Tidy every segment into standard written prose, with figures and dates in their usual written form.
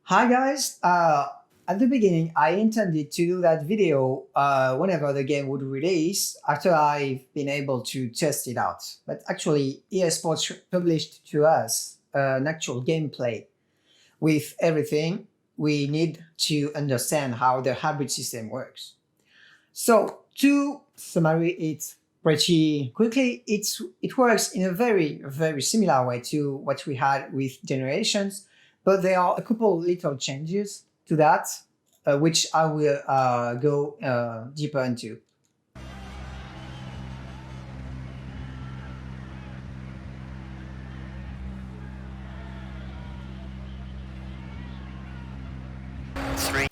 Hi guys, at the beginning I intended to do that video whenever the game would release after I've been able to test it out. But actually EA Sports published to us an actual gameplay with everything we need to understand how the hybrid system works. So to summarize it pretty quickly, it works in a very similar way to what we had with Generations, but there are a couple little changes to that, which I will go deeper into.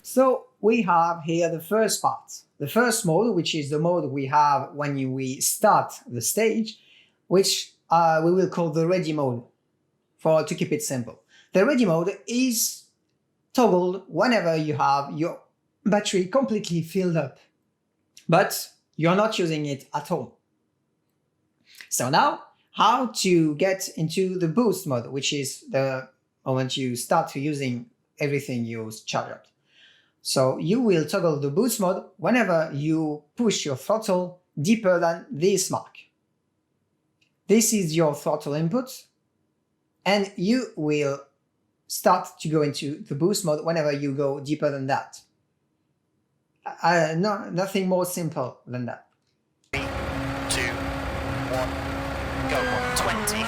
So we have here the first part. The first mode, which is the mode we have when we start the stage, which we will call the ready mode, to keep it simple. The ready mode is toggled whenever you have your battery completely filled up, but you're not using it at all. So now, how to get into the boost mode, which is the moment you start using everything you charge up. So you will toggle the boost mode whenever you push your throttle deeper than this mark. This is your throttle input, and you will start to go into the boost mode whenever you go deeper than that. Nothing more simple than that. 3, 2, 1, go. 20,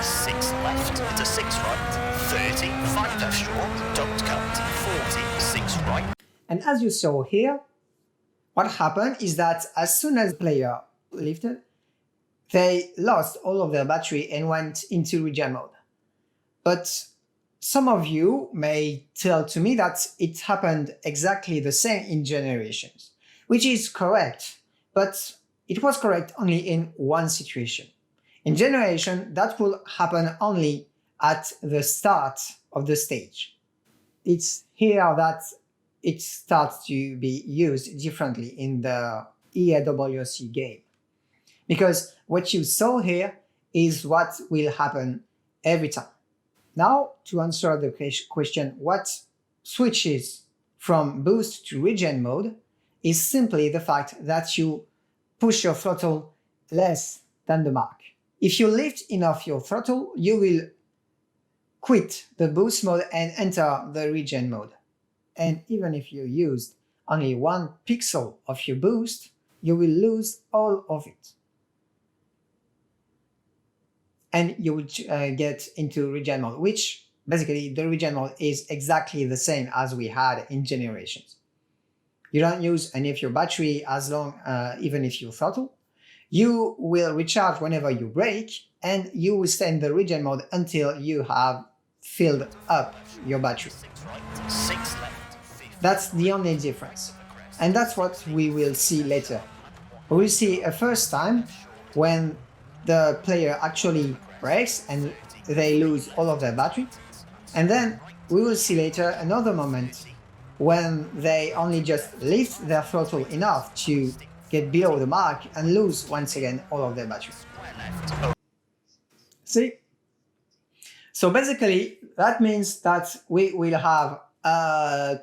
6 left to 6 right, 30, 5 left short, don't cut, 40, 6 right. And as you saw here, what happened is that as soon as the player lifted, they lost all of their battery and went into regen mode. But some of you may tell to me that it happened exactly the same in Generations, which is correct, but it was correct only in one situation. In Generation, that will happen only at the start of the stage. It's here that it starts to be used differently in the WRC game. Because what you saw here is what will happen every time. Now, to answer the question, what switches from boost to regen mode is simply the fact that you push your throttle less than the mark. If you lift enough your throttle, you will quit the boost mode and enter the regen mode. And even if you used only 1 pixel of your boost, you will lose all of it. And you will get into regen mode, which basically the regen mode is exactly the same as we had in Generations. You don't use any of your battery as long, even if you throttle. You will recharge whenever you brake, and you will stay in the regen mode until you have filled up your battery. That's the only difference. And that's what we will see later. We will see a first time when the player actually brakes and they lose all of their battery. And then we will see later another moment when they only just lift their throttle enough to get below the mark and lose once again all of their battery. See? So basically that means that we will have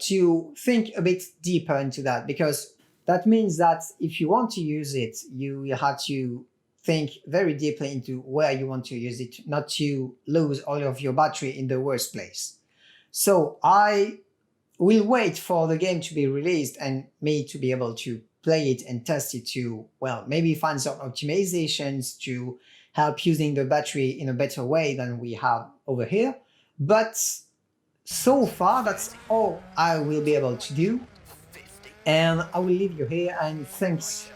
to think a bit deeper into that, because that means that if you want to use it, you will have to think very deeply into where you want to use it, not to lose all of your battery in the worst place. So I will wait for the game to be released and me to be able to play it and test it to, well, maybe find some optimizations to help using the battery in a better way than we have over here. But so far, that's all I will be able to do. And I will leave you here, and thanks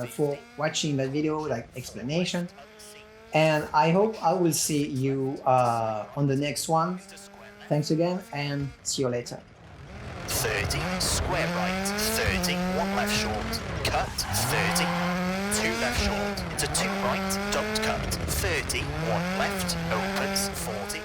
for watching that video, like explanation. And I hope I will see you on the next one. Thanks again, and see you later. 30, square right, 30, 1 left short, cut, 30, 2 left short, to 2 right, don't cut, 30, 1 left, opens, 40,